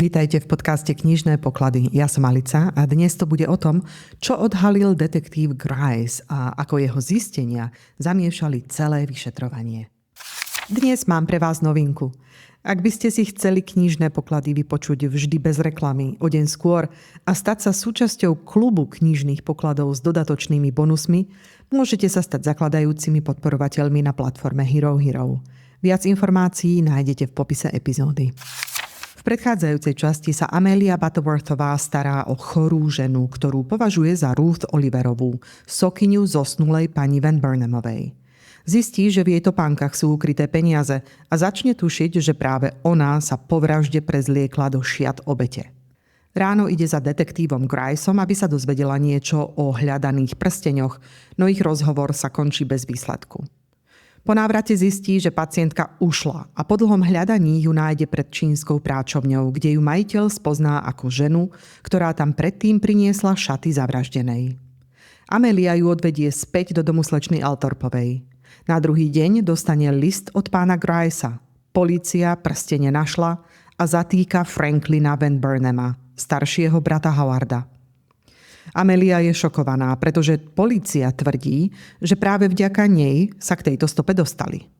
Vítajte v podcaste Knižné poklady. Ja som Alica a dnes to bude o tom, čo odhalil detektív Grice a ako jeho zistenia zamiešali celé vyšetrovanie. Dnes mám pre vás novinku. Ak by ste si chceli Knižné poklady vypočuť vždy bez reklamy o deň skôr a stať sa súčasťou klubu knižných pokladov s dodatočnými bonusmi, môžete sa stať zakladajúcimi podporovateľmi na platforme Hero Hero. Viac informácií nájdete v popise epizódy. V predchádzajúcej časti sa Amelia Butterworthová stará o chorú ženu, ktorú považuje za Ruth Oliverovú, sokyňu zosnulej pani Van Burnamovej. Zistí, že v jej topánkach sú ukryté peniaze a začne tušiť, že práve ona sa po vražde prezliekla do šiat obete. Ráno ide za detektívom Griceom, aby sa dozvedela niečo o hľadaných prsteňoch, no ich rozhovor sa končí bez výsledku. Po návrate zistí, že pacientka ušla a po dlhom hľadaní ju nájde pred čínskou práčovňou, kde ju majiteľ spozná ako ženu, ktorá tam predtým priniesla šaty zavraždenej. Amelia ju odvedie späť do domu slečny Althorpovej. Na druhý deň dostane list od pána Gricea. Polícia prstene našla a zatýka Franklina Van Burnama, staršieho brata Howarda. Amelia je šokovaná, pretože polícia tvrdí, že práve vďaka nej sa k tejto stope dostali.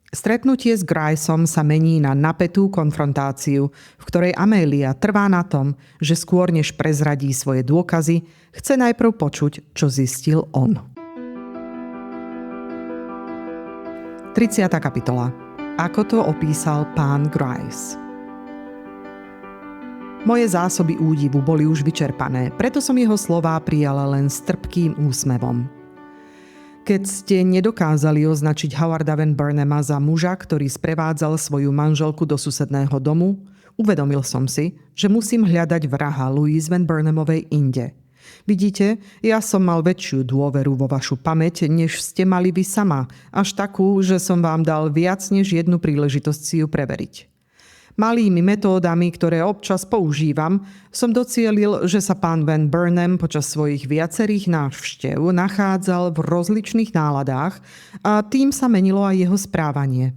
Stretnutie s Griceom sa mení na napätú konfrontáciu, v ktorej Amelia trvá na tom, že skôr než prezradí svoje dôkazy, chce najprv počuť, čo zistil on. 30. kapitola. Ako to opísal pán Grice. Moje zásoby údivu boli už vyčerpané, preto som jeho slová prijala len s trpkým úsmevom. Keď ste nedokázali označiť Howarda Van Burnama za muža, ktorý sprevádzal svoju manželku do susedného domu, uvedomil som si, že musím hľadať vraha Louise Van Burnamovej inde. Vidíte, ja som mal väčšiu dôveru vo vašu pamäť, než ste mali vy sama, až takú, že som vám dal viac než jednu príležitosť si ju preveriť. Malými metódami, ktoré občas používam, som docielil, že sa pán Van Burnham počas svojich viacerých návštev nachádzal v rozličných náladách a tým sa menilo aj jeho správanie.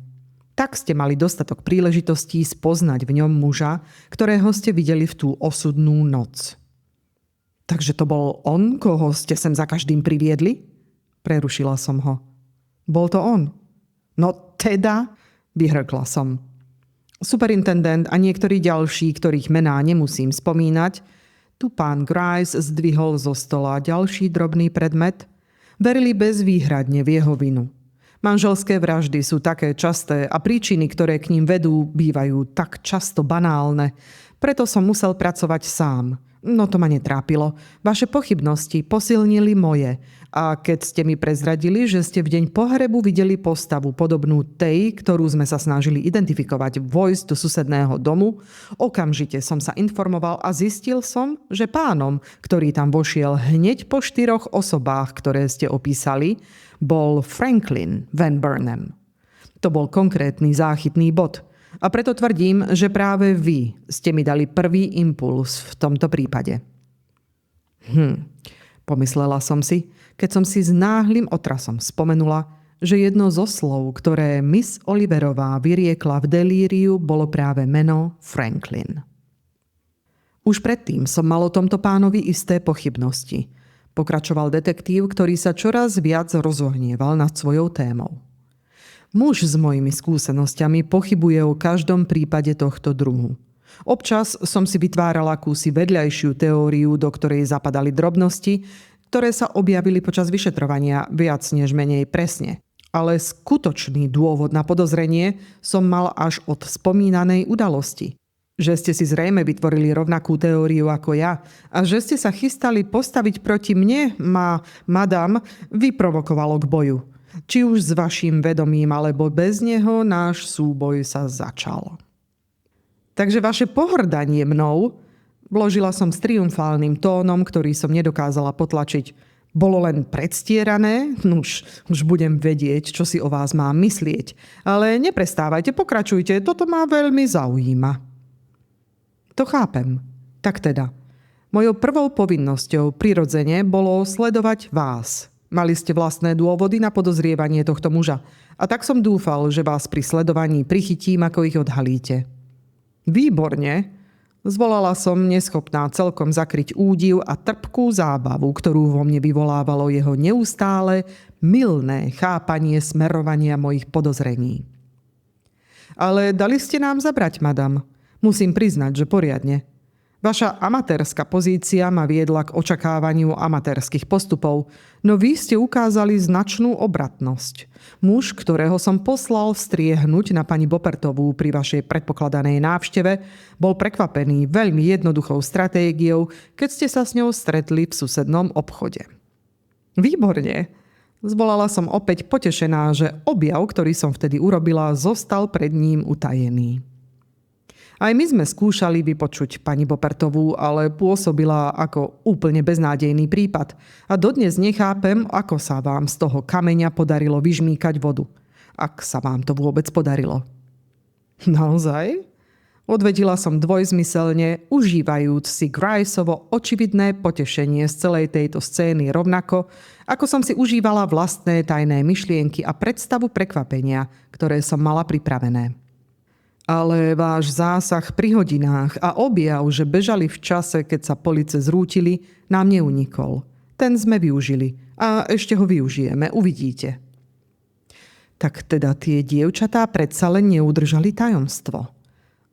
Tak ste mali dostatok príležitostí spoznať v ňom muža, ktorého ste videli v tú osudnú noc. Takže to bol on, koho ste sem za každým priviedli? Prerušila som ho. Bol to on. No teda, vyhrkla som. Superintendent a niektorí ďalší, ktorých mená nemusím spomínať, tu pán Grice zdvihol zo stola ďalší drobný predmet, verili bezvýhradne v jeho vinu. Manželské vraždy sú také časté a príčiny, ktoré k ním vedú, bývajú tak často banálne, preto som musel pracovať sám. No to ma netrápilo. Vaše pochybnosti posilnili moje. A keď ste mi prezradili, že ste v deň pohrebu videli postavu podobnú tej, ktorú sme sa snažili identifikovať, vojsť do susedného domu, okamžite som sa informoval a zistil som, že pánom, ktorý tam vošiel hneď po 4 osobách, ktoré ste opísali, bol Franklin Van Burnham. To bol konkrétny záchytný bod. A preto tvrdím, že práve vy ste mi dali prvý impuls v tomto prípade. Pomyslela som si, keď som si s náhlym otrasom spomenula, že jedno zo slov, ktoré Miss Oliverová vyriekla v delíriu, bolo práve meno Franklin. Už predtým som mal o tomto pánovi isté pochybnosti. Pokračoval detektív, ktorý sa čoraz viac rozohnieval nad svojou témou. Muž s mojimi skúsenosťami pochybuje o každom prípade tohto druhu. Občas som si vytváral akúsi vedľajšiu teóriu, do ktorej zapadali drobnosti, ktoré sa objavili počas vyšetrovania viac než menej presne. Ale skutočný dôvod na podozrenie som mal až od spomínanej udalosti. Že ste si zrejme vytvorili rovnakú teóriu ako ja a že ste sa chystali postaviť proti mne, madam, vyprovokovalo k boju. Či už s vašim vedomím, alebo bez neho, náš súboj sa začal. Takže vaše pohrdanie mnou, vložila som s triumfálnym tónom, ktorý som nedokázala potlačiť, bolo len predstierané? Už budem vedieť, čo si o vás mám myslieť. Ale neprestávajte, pokračujte, toto ma veľmi zaujíma. To chápem. Tak teda, mojou prvou povinnosťou prirodzene bolo sledovať vás. Mali ste vlastné dôvody na podozrievanie tohto muža a tak som dúfal, že vás pri sledovaní prichytím, ako ich odhalíte. Výborne, Zvolala som, neschopná celkom zakryť údiv a trpkú zábavu, ktorú vo mne vyvolávalo jeho neustále mylné chápanie smerovania mojich podozrení. Ale dali ste nám zabrať, madam. Musím priznať, že poriadne. Vaša amatérska pozícia ma viedla k očakávaniu amatérskych postupov, no vy ste ukázali značnú obratnosť. Muž, ktorého som poslal vstriehnúť na pani Bopertovú pri vašej predpokladanej návšteve, bol prekvapený veľmi jednoduchou stratégiou, keď ste sa s ňou stretli v susednom obchode. Výborne! Zvolala som opäť potešená, že objav, ktorý som vtedy urobila, zostal pred ním utajený. Aj my sme skúšali vypočuť pani Bopertovú, ale pôsobila ako úplne beznádejný prípad. A dodnes nechápem, ako sa vám z toho kameňa podarilo vyžmýkať vodu. Ak sa vám to vôbec podarilo. Naozaj? Odvedila som dvojzmyselne, užívajúc si Griceovo očividné potešenie z celej tejto scény rovnako, ako som si užívala vlastné tajné myšlienky a predstavu prekvapenia, ktoré som mala pripravené. Ale váš zásah pri hodinách a objav, že bežali v čase, keď sa police zrútili, nám neunikol. Ten sme využili a ešte ho využijeme, uvidíte. Tak teda tie dievčatá predsa len neudržali tajomstvo.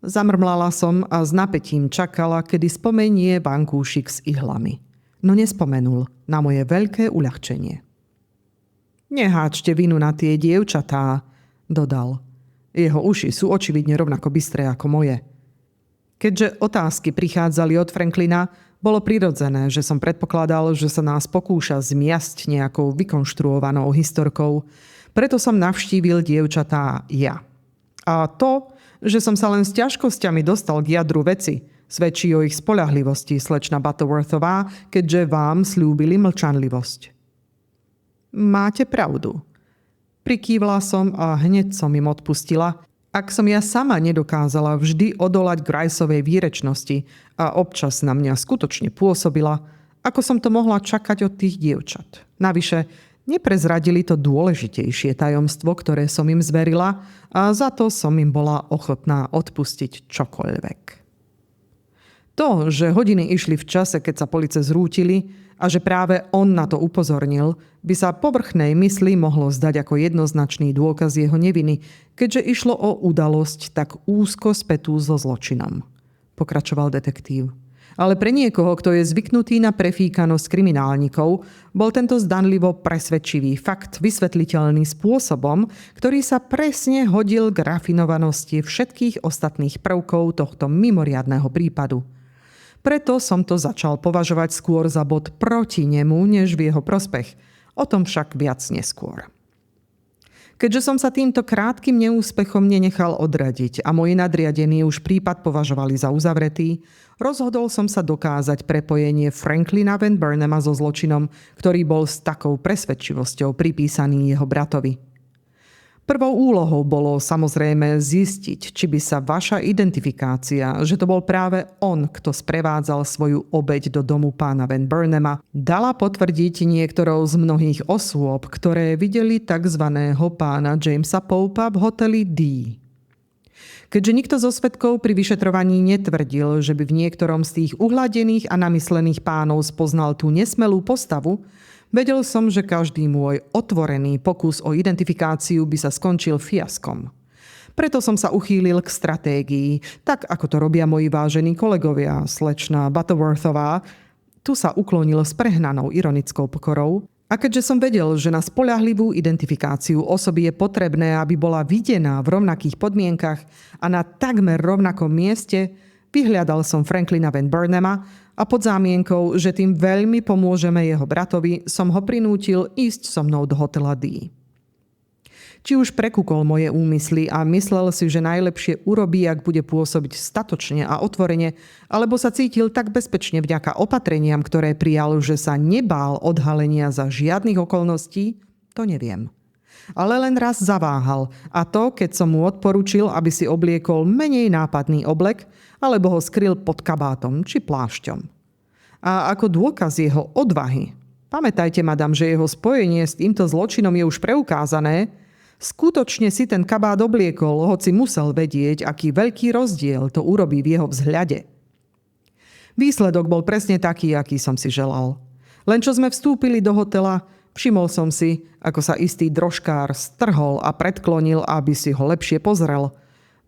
Zamrmlala som a s napätím čakala, kedy spomenie vankúšik s ihlami. No nespomenul, na moje veľké uľahčenie. Neháčte vinu na tie dievčatá, dodal. Jeho uši sú očividne rovnako bystré ako moje. Keďže otázky prichádzali od Franklina, bolo prirodzené, že som predpokladal, že sa nás pokúša zmiasť nejakou vykonštruovanou historkou, preto som navštívil dievčatá ja. A to, že som sa len s ťažkosťami dostal k jadru veci, svedčí o ich spoľahlivosti, slečna Butterworthová, keďže vám slúbili mlčanlivosť. Máte pravdu. Prikývla som a hneď som im odpustila, ak som ja sama nedokázala vždy odolať Griceovej výrečnosti a občas na mňa skutočne pôsobila, ako som to mohla čakať od tých dievčat. Navyše, neprezradili to dôležitejšie tajomstvo, ktoré som im zverila a za to som im bola ochotná odpustiť čokoľvek. To, že hodiny išli v čase, keď sa police zrútili a že práve on na to upozornil, by sa povrchnej mysli mohlo zdať ako jednoznačný dôkaz jeho neviny, keďže išlo o udalosť tak úzko spätú so zločinom. Pokračoval detektív. Ale pre niekoho, kto je zvyknutý na prefíkanosť kriminálnikov, bol tento zdanlivo presvedčivý fakt vysvetliteľný spôsobom, ktorý sa presne hodil k rafinovanosti všetkých ostatných prvkov tohto mimoriadneho prípadu. Preto som to začal považovať skôr za bod proti nemu, než v jeho prospech. O tom však viac neskôr. Keďže som sa týmto krátkym neúspechom nenechal odradiť a moji nadriadení už prípad považovali za uzavretý, rozhodol som sa dokázať prepojenie Franklina Van Burnhama so zločinom, ktorý bol s takou presvedčivosťou pripísaný jeho bratovi. Prvou úlohou bolo samozrejme zistiť, či by sa vaša identifikácia, že to bol práve on, kto sprevádzal svoju obeť do domu pána Van Burnhama, dala potvrdiť niektorou z mnohých osôb, ktoré videli tzv. Pána Jamesa Popa v hoteli D. Keďže nikto zo svedkov pri vyšetrovaní netvrdil, že by v niektorom z tých uhladených a namyslených pánov spoznal tú nesmelú postavu, vedel som, že každý môj otvorený pokus o identifikáciu by sa skončil fiaskom. Preto som sa uchýlil k stratégii, tak ako to robia moji vážení kolegovia, slečna Butterworthová. Tu sa uklonil s prehnanou ironickou pokorou. A keďže som vedel, že na spoľahlivú identifikáciu osoby je potrebné, aby bola videná v rovnakých podmienkach a na takmer rovnakom mieste, vyhľadal som Franklina Van Burnhama a pod zámienkou, že tým veľmi pomôžeme jeho bratovi, som ho prinútil ísť so mnou do hotela D. Či už prekúkol moje úmysly a myslel si, že najlepšie urobí, ak bude pôsobiť statočne a otvorene, alebo sa cítil tak bezpečne vďaka opatreniam, ktoré prijal, že sa nebál odhalenia za žiadnych okolností, to neviem. Ale len raz zaváhal, a to, keď som mu odporučil, aby si obliekol menej nápadný oblek, alebo ho skryl pod kabátom či plášťom. A ako dôkaz jeho odvahy, pamätajte, madam, že jeho spojenie s týmto zločinom je už preukázané, skutočne si ten kabát obliekol, hoci musel vedieť, aký veľký rozdiel to urobí v jeho vzhľade. Výsledok bol presne taký, aký som si želal. Len čo sme vstúpili do hotela, všimol som si, ako sa istý drožkár strhol a predklonil, aby si ho lepšie pozrel.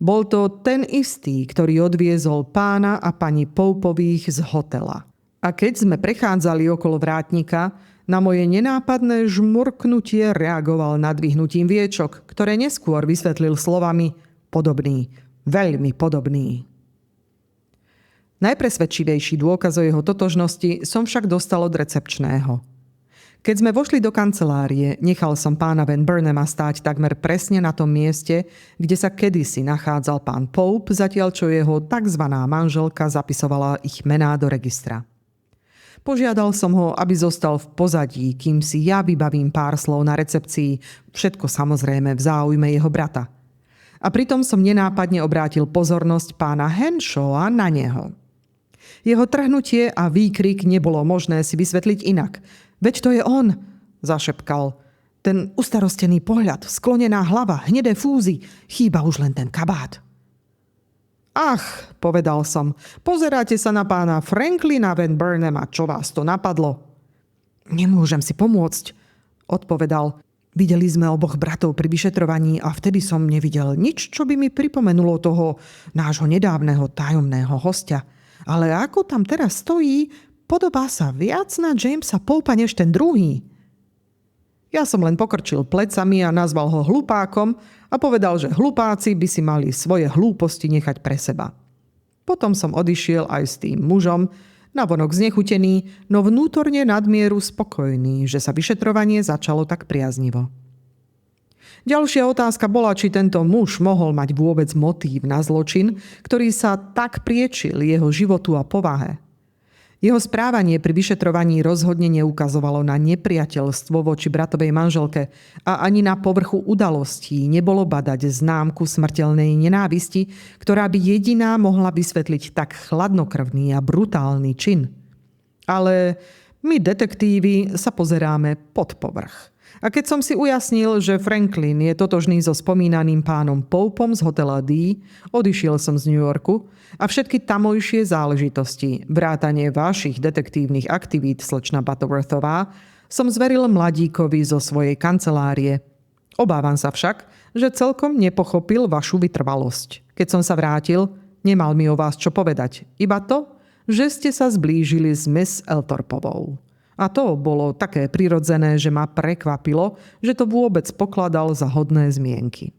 Bol to ten istý, ktorý odviezol pána a pani Popeových z hotela. A keď sme prechádzali okolo vrátnika, na moje nenápadné žmurknutie reagoval nadvihnutím viečok, ktoré neskôr vysvetlil slovami podobný, veľmi podobný. Najpresvedčivejší dôkaz o jeho totožnosti som však dostal od recepčného. Keď sme vošli do kancelárie, nechal som pána Van Burnhama stáť takmer presne na tom mieste, kde sa kedysi nachádzal pán Pope, zatiaľ čo jeho tzv. Manželka zapisovala ich mená do registra. Požiadal som ho, aby zostal v pozadí, kým si ja vybavím pár slov na recepcii, všetko samozrejme v záujme jeho brata. A pritom som nenápadne obrátil pozornosť pána Henshawa na neho. Jeho trhnutie a výkrik nebolo možné si vysvetliť inak. Veď to je on, zašepkal. Ten ustarostený pohľad, sklonená hlava, hnedé fúzy, chýba už len ten kabát. Ach, povedal som, pozeráte sa na pána Franklina Van Burnhama, čo vás to napadlo? Nemôžem si pomôcť, odpovedal. Videli sme oboch bratov pri vyšetrovaní a vtedy som nevidel nič, čo by mi pripomenulo toho nášho nedávneho tajomného hostia. Ale ako tam teraz stojí, podobá sa viac na Jamesa Popea než ten druhý. Ja som len pokrčil plecami a nazval ho hlupákom a povedal, že hlupáci by si mali svoje hlúposti nechať pre seba. Potom som odišiel aj s tým mužom, navonok znechutený, no vnútorne nadmieru spokojný, že sa vyšetrovanie začalo tak priaznivo. Ďalšia otázka bola, či tento muž mohol mať vôbec motív na zločin, ktorý sa tak priečil jeho životu a povahe. Jeho správanie pri vyšetrovaní rozhodne neukazovalo na nepriateľstvo voči bratovej manželke a ani na povrchu udalostí nebolo badať známku smrteľnej nenávisti, ktorá by jediná mohla vysvetliť tak chladnokrvný a brutálny čin. Ale my, detektívy, sa pozeráme pod povrch. A keď som si ujasnil, že Franklin je totožný so spomínaným pánom Popeom z hotela D, odišiel som z New Yorku a všetky tamojšie záležitosti, vrátanie vašich detektívnych aktivít, slečna Butterworthová, som zveril mladíkovi zo svojej kancelárie. Obávam sa však, že celkom nepochopil vašu vytrvalosť. Keď som sa vrátil, nemal mi o vás čo povedať, iba to, že ste sa zblížili s Miss Elthorpovou. A to bolo také prirodzené, že ma prekvapilo, že to vôbec pokladal za hodné zmienky.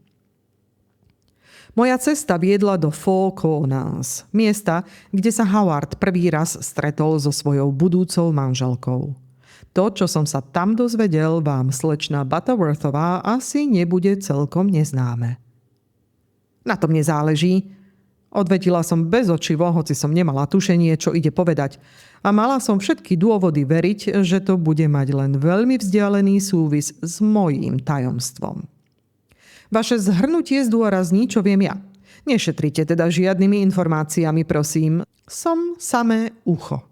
Moja cesta viedla do Four Corners, miesta, kde sa Howard prvý raz stretol so svojou budúcou manželkou. To, čo som sa tam dozvedel, vám slečna Butterworthová asi nebude celkom neznáme. Na tom nezáleží. Odvetila som bezočivo, hoci som nemala tušenie, čo ide povedať. A mala som všetky dôvody veriť, že to bude mať len veľmi vzdialený súvis s mojím tajomstvom. Vaše zhrnutie zdôrazní, čo viem ja. Nešetrite teda žiadnymi informáciami, prosím. Som samé ucho.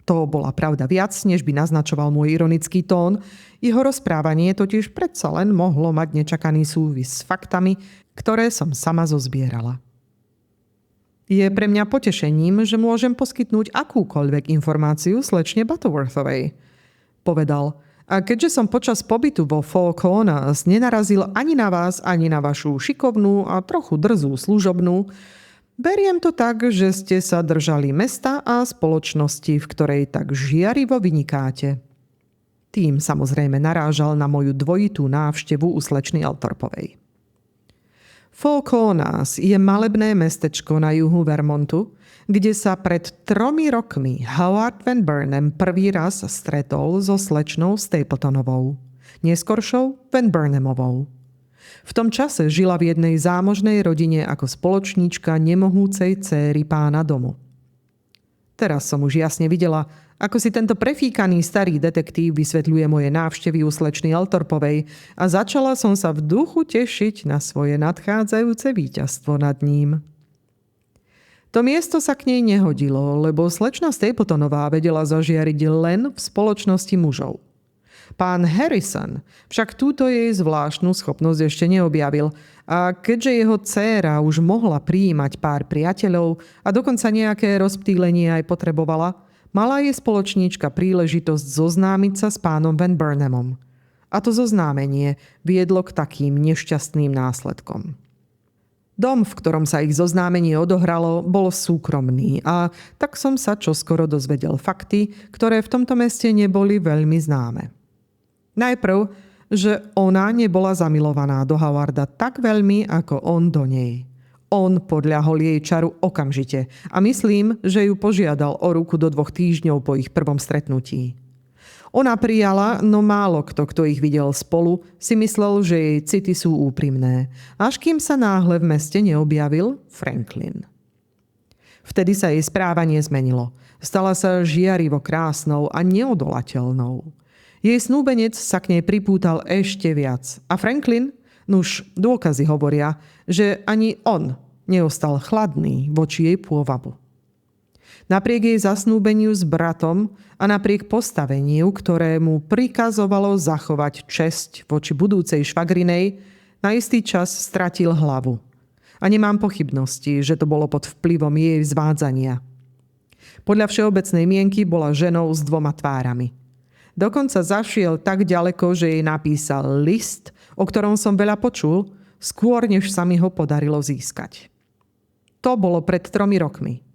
To bola pravda viac, než by naznačoval môj ironický tón. Jeho rozprávanie totiž predsa len mohlo mať nečakaný súvis s faktami, ktoré som sama zozbierala. Je pre mňa potešením, že môžem poskytnúť akúkoľvek informáciu slečne Butterworthovej, povedal. A keďže som počas pobytu vo Four Corners nenarazil ani na vás, ani na vašu šikovnú a trochu drzú služobnú, beriem to tak, že ste sa držali mesta a spoločnosti, v ktorej tak žiarivo vynikáte. Tým samozrejme narážal na moju dvojitú návštevu u slečny Elthorpovej. Four Corners je malebné mestečko na juhu Vermontu, kde sa pred 3 rokmi Howard Van Burnham prvý raz stretol so slečnou Stapletonovou, neskoršou Van Burnhamovou. V tom čase žila v jednej zámožnej rodine ako spoločníčka nemohúcej céry pána domu. Teraz som už jasne videla, ako si tento prefíkaný starý detektív vysvetľuje moje návštevy u slečny Elthorpovej a začala som sa v duchu tešiť na svoje nadchádzajúce víťazstvo nad ním. To miesto sa k nej nehodilo, lebo slečna Stapletonová vedela zažiariť len v spoločnosti mužov. Pán Harrison však túto jej zvláštnu schopnosť ešte neobjavil a keďže jeho dcéra už mohla prijímať pár priateľov a dokonca nejaké rozptýlenie aj potrebovala, mala jej spoločníčka príležitosť zoznámiť sa s pánom Van Burnhamom. A to zoznámenie viedlo k takým nešťastným následkom. Dom, v ktorom sa ich zoznámenie odohralo, bol súkromný a tak som sa čoskoro dozvedel fakty, ktoré v tomto meste neboli veľmi známe. Najprv, že ona nebola zamilovaná do Howarda tak veľmi, ako on do nej. On podľahol jej čaru okamžite a myslím, že ju požiadal o ruku do 2 týždňov po ich prvom stretnutí. Ona prijala, no málo kto ich videl spolu, si myslel, že jej city sú úprimné, až kým sa náhle v meste neobjavil Franklin. Vtedy sa jej správanie zmenilo. Stala sa žiarivo krásnou a neodolateľnou. Jej snúbenec sa k nej pripútal ešte viac a Franklin, nuž dôkazy hovoria, že ani on neostal chladný voči jej pôvabu. Napriek jej zasnúbeniu s bratom a napriek postaveniu, ktorému prikazovalo zachovať česť voči budúcej švagrinej, na istý čas stratil hlavu. A nemám pochybnosti, že to bolo pod vplyvom jej zvádzania. Podľa všeobecnej mienky bola ženou s 2 tvárami. Dokonca zašiel tak ďaleko, že jej napísal list, o ktorom som veľa počul, skôr než sa mi ho podarilo získať. To bolo pred 3 rokmi.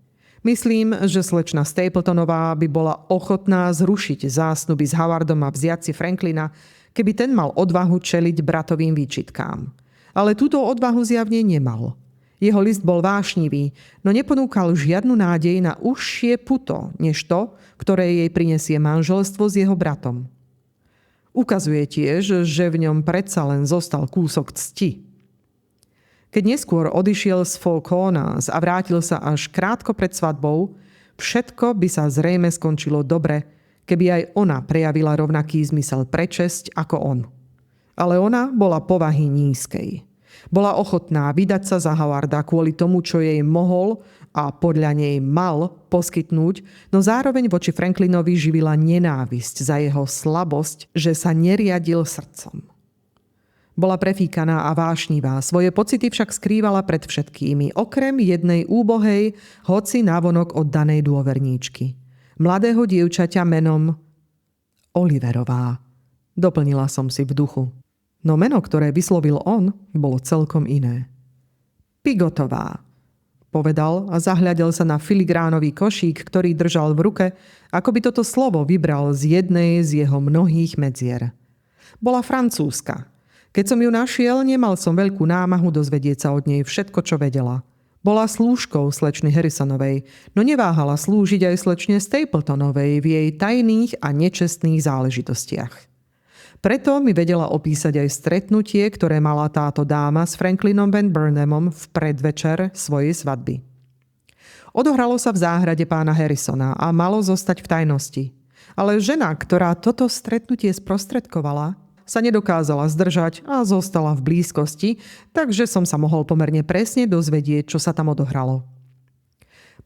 Myslím, že slečna Stapletonová by bola ochotná zrušiť zásnuby s Howardom a vziať si Franklina, keby ten mal odvahu čeliť bratovým výčitkám. Ale túto odvahu zjavne nemal. Jeho list bol vášnivý, no neponúkal žiadnu nádej na užšie puto, než to, ktoré jej prinesie manželstvo s jeho bratom. Ukazuje tiež, že v ňom predsa len zostal kúsok cti. Keď neskôr odišiel z Falcones a vrátil sa až krátko pred svadbou, všetko by sa zrejme skončilo dobre, keby aj ona prejavila rovnaký zmysel pre česť ako on. Ale ona bola povahy nízkej. Bola ochotná vydať sa za Howarda kvôli tomu, čo jej mohol a podľa nej mal poskytnúť, no zároveň voči Franklinovi živila nenávisť za jeho slabosť, že sa neriadil srdcom. Bola prefíkaná a vášnivá, svoje pocity však skrývala pred všetkými, okrem jednej úbohej, hoci návonok oddanej dôverníčky. Mladého dievčaťa menom Oliverová. Doplnila som si v duchu. No meno, ktoré vyslovil on, bolo celkom iné. Pigotová, povedal a zahľadel sa na filigránový košík, ktorý držal v ruke, ako by toto slovo vybral z jednej z jeho mnohých medzier. Bola francúzska. Keď som ju našiel, nemal som veľkú námahu dozvedieť sa od nej všetko, čo vedela. Bola slúžkou slečny Harrisonovej, no neváhala slúžiť aj slečne Stapletonovej v jej tajných a nečestných záležitostiach. Preto mi vedela opísať aj stretnutie, ktoré mala táto dáma s Franklinom Van Burnhamom v predvečer svojej svadby. Odohralo sa v záhrade pána Harrisona a malo zostať v tajnosti. Ale žena, ktorá toto stretnutie sprostredkovala, sa nedokázala zdržať a zostala v blízkosti, takže som sa mohol pomerne presne dozvedieť, čo sa tam odohralo.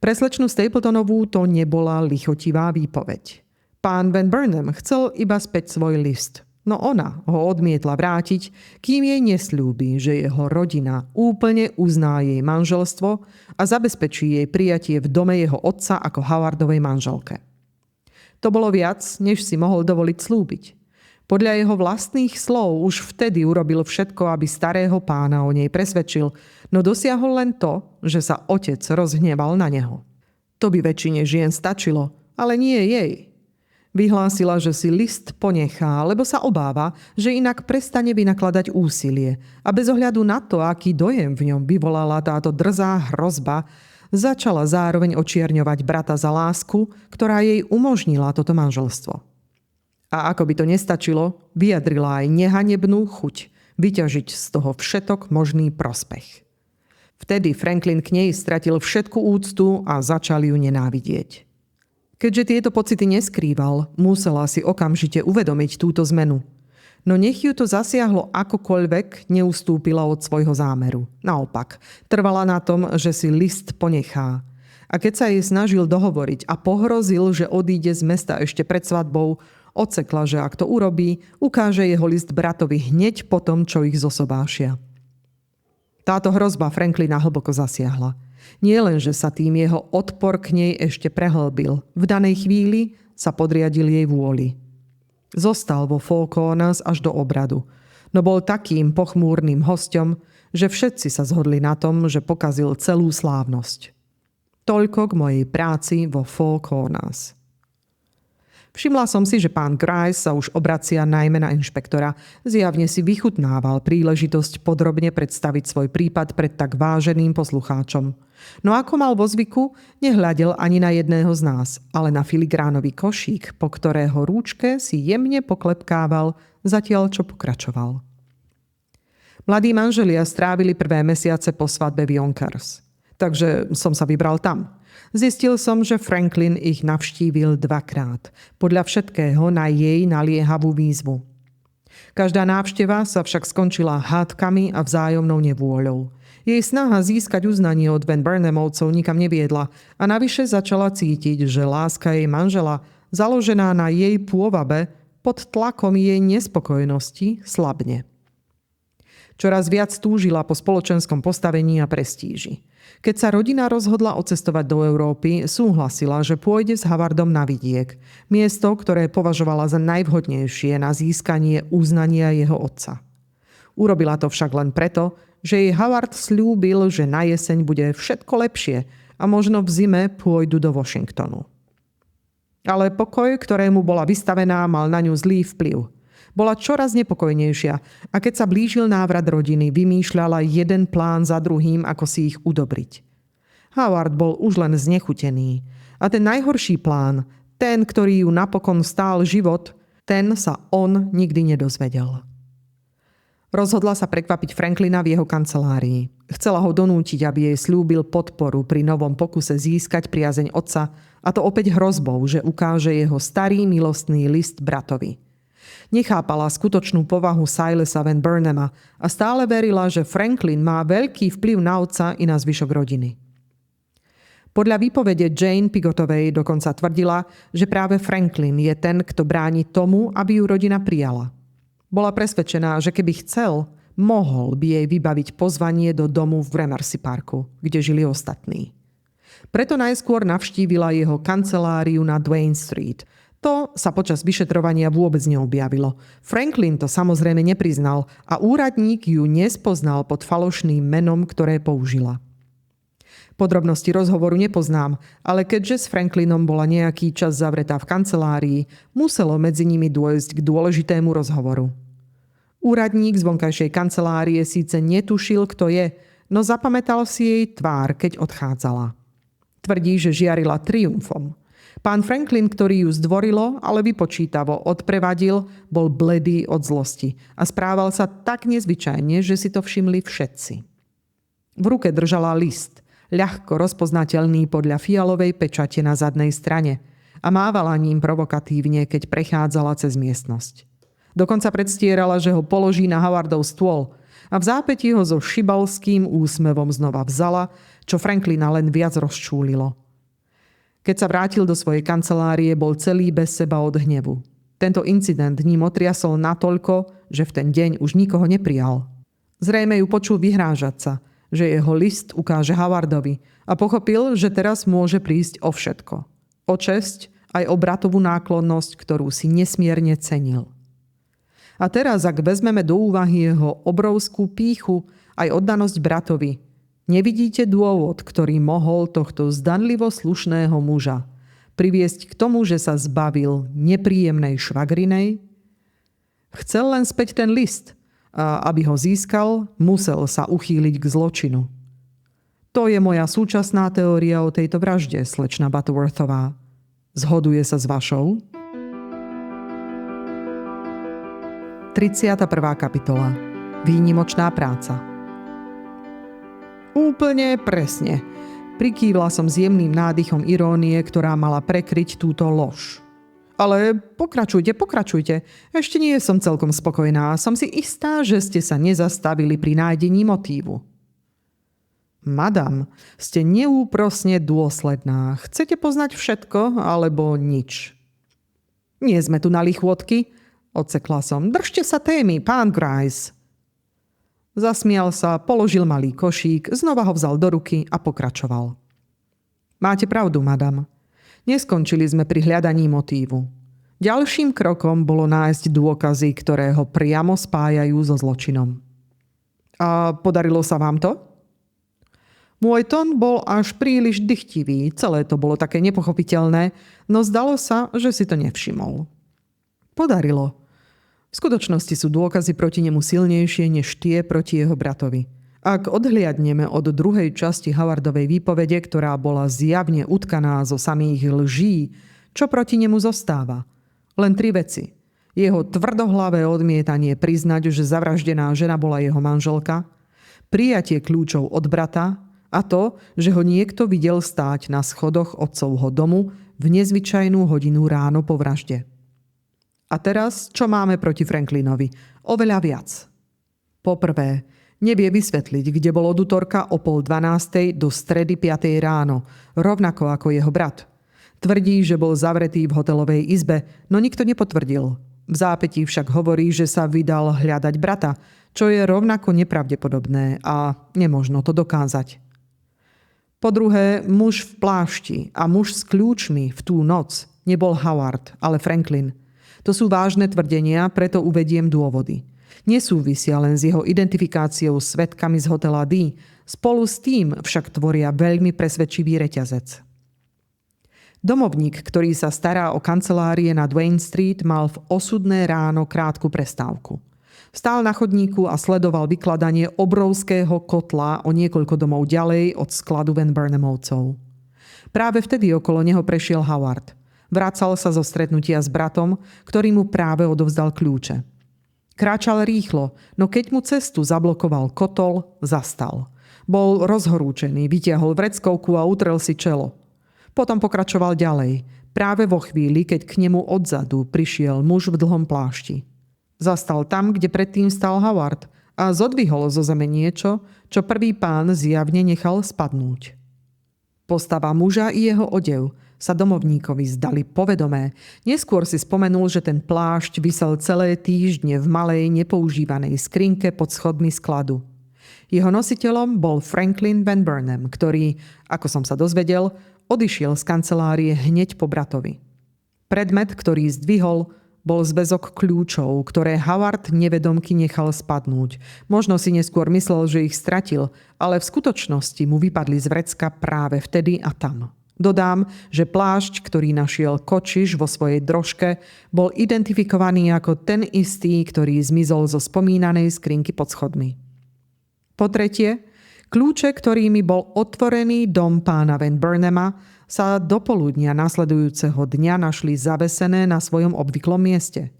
Pre slečnu Stapletonovú to nebola lichotivá výpoveď. Pán Van Burnham chcel iba späť svoj list, no ona ho odmietla vrátiť, kým jej nesľúbi, že jeho rodina úplne uzná jej manželstvo a zabezpečí jej prijatie v dome jeho otca ako Howardovej manželke. To bolo viac, než si mohol dovoliť slúbiť. Podľa jeho vlastných slov už vtedy urobil všetko, aby starého pána o nej presvedčil, no dosiahol len to, že sa otec rozhneval na neho. To by väčšine žien stačilo, ale nie jej. Vyhlásila, že si list ponechá, lebo sa obáva, že inak prestane vynakladať úsilie a bez ohľadu na to, aký dojem v ňom vyvolala táto drzá hrozba, začala zároveň očierňovať brata za lásku, ktorá jej umožnila toto manželstvo. A ako by to nestačilo, vyjadrila aj nehanebnú chuť vyťažiť z toho všetok možný prospech. Vtedy Franklin k nej stratil všetku úctu a začal ju nenávidieť. Keďže tieto pocity neskrýval, musela si okamžite uvedomiť túto zmenu. No nech ju to zasiahlo akokoľvek, neustúpila od svojho zámeru. Naopak, trvala na tom, že si list ponechá. A keď sa jej snažil dohovoriť a pohrozil, že odíde z mesta ešte pred svadbou, Odsekla, že ak to urobí, ukáže jeho list bratovi hneď po tom, čo ich zosobášia. Táto hrozba Franklina hlboko zasiahla. Nie len, že sa tým jeho odpor k nej ešte prehlbil. V danej chvíli sa podriadil jej vôli. Zostal vo Four Corners až do obradu, no bol takým pochmúrnym hosťom, že všetci sa zhodli na tom, že pokazil celú slávnosť. Toľko k mojej práci vo Four Corners. Všimla som si, že pán Grice sa už obracia najmä na inšpektora. Zjavne si vychutnával príležitosť podrobne predstaviť svoj prípad pred tak váženým poslucháčom. No ako mal vo zvyku, nehľadel ani na jedného z nás, ale na filigránový košík, po ktorého rúčke si jemne poklepkával, zatiaľ čo pokračoval. Mladí manželia strávili prvé mesiace po svadbe v Yonkers. Takže som sa vybral tam. Zistil som, že Franklin ich navštívil 2-krát, podľa všetkého na jej naliehavú výzvu. Každá návšteva sa však skončila hádkami a vzájomnou nevôľou. Jej snaha získať uznanie od Van Burnemovcov nikam neviedla a navyše začala cítiť, že láska jej manžela, založená na jej pôvabe, pod tlakom jej nespokojnosti slabne. Čoraz viac túžila po spoločenskom postavení a prestíži. Keď sa rodina rozhodla odcestovať do Európy, súhlasila, že pôjde s Howardom na vidiek, miesto, ktoré považovala za najvhodnejšie na získanie uznania jeho otca. Urobila to však len preto, že jej Howard sľúbil, že na jeseň bude všetko lepšie a možno v zime pôjdu do Washingtonu. Ale pokoj, ktorému bola vystavená, mal na ňu zlý vplyv. Bola čoraz nepokojnejšia a keď sa blížil návrat rodiny, vymýšľala jeden plán za druhým, ako si ich udobriť. Howard bol už len znechutený a ten najhorší plán, ten, ktorý ju napokon stál život, ten sa on nikdy nedozvedel. Rozhodla sa prekvapiť Franklina v jeho kancelárii. Chcela ho donútiť, aby jej sľúbil podporu pri novom pokuse získať priazeň otca, a to opäť hrozbou, že ukáže jeho starý milostný list bratovi. Nechápala skutočnú povahu Silesa Van Burnhama a stále verila, že Franklin má veľký vplyv na otca i na zvyšok rodiny. Podľa výpovede Jane Pigotovej dokonca tvrdila, že práve Franklin je ten, kto bráni tomu, aby ju rodina prijala. Bola presvedčená, že keby chcel, mohol by jej vybaviť pozvanie do domu v Gramercy Parku, kde žili ostatní. Preto najskôr navštívila jeho kanceláriu na Duane Street. To sa počas vyšetrovania vôbec neobjavilo. Franklin to samozrejme nepriznal a úradník ju nespoznal pod falošným menom, ktoré použila. Podrobnosti rozhovoru nepoznám, ale keďže s Franklinom bola nejaký čas zavretá v kancelárii, muselo medzi nimi dôjsť k dôležitému rozhovoru. Úradník z vonkajšej kancelárie síce netušil, kto je, no zapamätal si jej tvár, keď odchádzala. Tvrdí, že žiarila triumfom. Pán Franklin, ktorý ju zdvorilo, ale vypočítavo odprevadil, bol bledý od zlosti a správal sa tak nezvyčajne, že si to všimli všetci. V ruke držala list, ľahko rozpoznateľný podľa fialovej pečate na zadnej strane, a mávala ním provokatívne, keď prechádzala cez miestnosť. Dokonca predstierala, že ho položí na Howardov stôl a v zápätí ho so šibalským úsmevom znova vzala, čo Franklina len viac rozčúlilo. Keď sa vrátil do svojej kancelárie, bol celý bez seba od hnevu. Tento incident ním otriasol natoľko, že v ten deň už nikoho neprijal. Zrejme ju počul vyhrážať sa, že jeho list ukáže Howardovi a pochopil, že teraz môže prísť o všetko. O česť aj o bratovú náklonnosť, ktorú si nesmierne cenil. A teraz, ak vezmeme do úvahy jeho obrovskú pýchu aj oddanosť bratovi, nevidíte dôvod, ktorý mohol tohto zdanlivo slušného muža priviesť k tomu, že sa zbavil nepríjemnej švagrinej? Chcel len späť ten list a aby ho získal, musel sa uchýliť k zločinu. To je moja súčasná teória o tejto vražde, slečna Butterworthová. Zhoduje sa s vašou? 31. kapitola. Výnimočná práca. Úplne presne. Prikývla som s jemným nádychom irónie, ktorá mala prekryť túto lož. Ale pokračujte. Ešte nie som celkom spokojná. Som si istá, že ste sa nezastavili pri nájdení motívu. Madam, ste neúprosne dôsledná. Chcete poznať všetko, alebo nič? Nie sme tu na lichvotky, odsekla som. Držte sa témy, pán Grice. Zasmial sa, položil malý košík, znova ho vzal do ruky a pokračoval. Máte pravdu, madam. Neskončili sme pri hľadaní motívu. Ďalším krokom bolo nájsť dôkazy, ktoré ho priamo spájajú so zločinom. A podarilo sa vám to? Môj tón bol až príliš dychtivý, celé to bolo také nepochopiteľné, no zdalo sa, že si to nevšimol. Podarilo. V skutočnosti sú dôkazy proti nemu silnejšie než tie proti jeho bratovi. Ak odhliadneme od druhej časti Howardovej výpovede, ktorá bola zjavne utkaná zo samých lží, čo proti nemu zostáva? Len 3 veci. Jeho tvrdohlavé odmietanie priznať, že zavraždená žena bola jeho manželka, prijatie kľúčov od brata a to, že ho niekto videl stáť na schodoch otcovho domu v nezvyčajnú hodinu ráno po vražde. A teraz, čo máme proti Franklinovi? Oveľa viac. Poprvé, nevie vysvetliť, kde bol od utorka o 11:30 do stredy 5:00 ráno, rovnako ako jeho brat. Tvrdí, že bol zavretý v hotelovej izbe, no nikto nepotvrdil. V zápätí však hovorí, že sa vydal hľadať brata, čo je rovnako nepravdepodobné a nemožno to dokázať. Po druhé, muž v plášti a muž s kľúčmi v tú noc nebol Howard, ale Franklin. To sú vážne tvrdenia, preto uvediem dôvody. Nesúvisia len s jeho identifikáciou svedkami z hotela D, spolu s tým však tvoria veľmi presvedčivý reťazec. Domovník, ktorý sa stará o kancelárie na Duane Street, mal v osudné ráno krátku prestávku. Stál na chodníku a sledoval vykladanie obrovského kotla o niekoľko domov ďalej od skladu Van Burnemovcov. Práve vtedy okolo neho prešiel Howard. Vracal sa zo stretnutia s bratom, ktorý mu práve odovzdal kľúče. Kráčal rýchlo, no keď mu cestu zablokoval kotol, zastal. Bol rozhorúčený, vytiahol vreckovku a utrel si čelo. Potom pokračoval ďalej, práve vo chvíli, keď k nemu odzadu prišiel muž v dlhom plášti. Zastal tam, kde predtým stal Howard a zodvihol zo zeme niečo, čo prvý pán zjavne nechal spadnúť. Postava muža i jeho odev sa domovníkovi zdali povedomé. Neskôr si spomenul, že ten plášť visel celé týždne v malej nepoužívanej skrinke pod schodmi skladu. Jeho nositeľom bol Franklin Van Burnham, ktorý, ako som sa dozvedel, odišiel z kancelárie hneď po bratovi. Predmet, ktorý zdvihol, bol zväzok kľúčov, ktoré Howard nevedomky nechal spadnúť. Možno si neskôr myslel, že ich stratil, ale v skutočnosti mu vypadli z vrecka práve vtedy a tam. Dodám, že plášť, ktorý našiel Kočiš vo svojej drožke, bol identifikovaný ako ten istý, ktorý zmizol zo spomínanej skrinky pod schodmi. Po tretie, kľúče, ktorými bol otvorený dom pána Van Burnhama, sa do poludnia nasledujúceho dňa našli zavesené na svojom obvyklom mieste.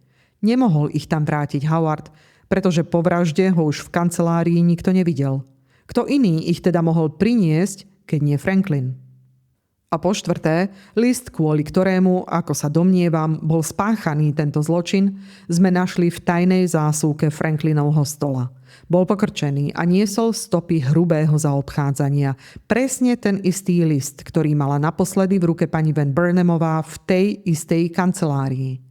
Nemohol ich tam vrátiť Howard, pretože po vražde ho už v kancelárii nikto nevidel. Kto iný ich teda mohol priniesť, keď nie Franklin? A po štvrté, list, kvôli ktorému, ako sa domnievam, bol spáchaný tento zločin, sme našli v tajnej zásuvke Franklinovho stola. Bol pokrčený a niesol stopy hrubého zaobchádzania. Presne ten istý list, ktorý mala naposledy v ruke pani Van Burnhamová v tej istej kancelárii.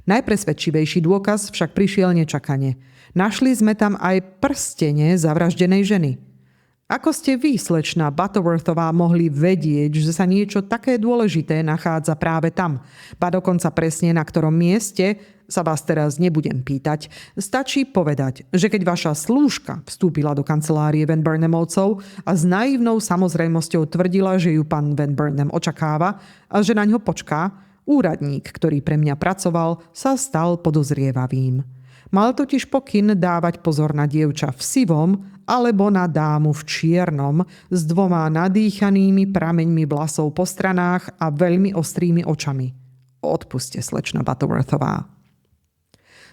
Najpresvedčivejší dôkaz však prišiel nečakane. Našli sme tam aj prstene zavraždenej ženy. Ako ste vy, slečna Butterworthová, mohli vedieť, že sa niečo také dôležité nachádza práve tam? Ba dokonca presne na ktorom mieste, sa vás teraz nebudem pýtať. Stačí povedať, že keď vaša slúžka vstúpila do kancelárie Van Burnhamovcov a s naivnou samozrejmosťou tvrdila, že ju pán Van Burnham očakáva a že na ňo počká, úradník, ktorý pre mňa pracoval, sa stal podozrievavým. Mal totiž pokyn dávať pozor na dievča v sivom alebo na dámu v čiernom s 2 nadýchanými prameňmi vlasov po stranách a veľmi ostrými očami. Odpuste, slečna Butterworthová.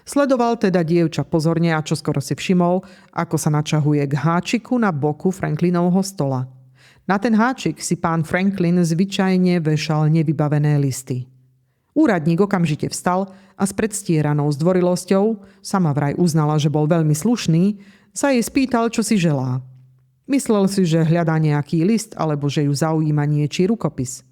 Sledoval teda dievča pozorne a čoskoro si všimol, ako sa načahuje k háčiku na boku Franklinovho stola. Na ten háčik si pán Franklin zvyčajne vešal nevybavené listy. Úradník okamžite vstal a s predstieranou zdvorilosťou, sama vraj uznala, že bol veľmi slušný, sa jej spýtal, čo si želá. Myslel si, že hľadá nejaký list alebo že ju zaujíma niečí rukopis.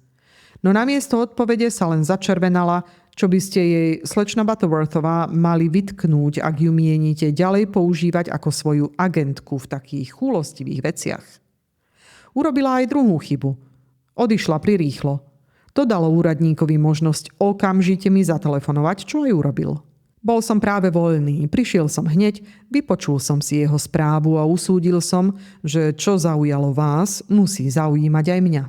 No namiesto odpovede sa len začervenala, čo by ste jej, slečna Butterworthová, mali vytknúť, ak ju mienite ďalej používať ako svoju agentku v takých chúlostivých veciach. Urobila aj druhú chybu. Odišla prirýchlo. To dalo úradníkovi možnosť okamžite mi zatelefonovať, čo aj urobil. Bol som práve voľný, prišiel som hneď, vypočul som si jeho správu a usúdil som, že čo zaujalo vás, musí zaujímať aj mňa.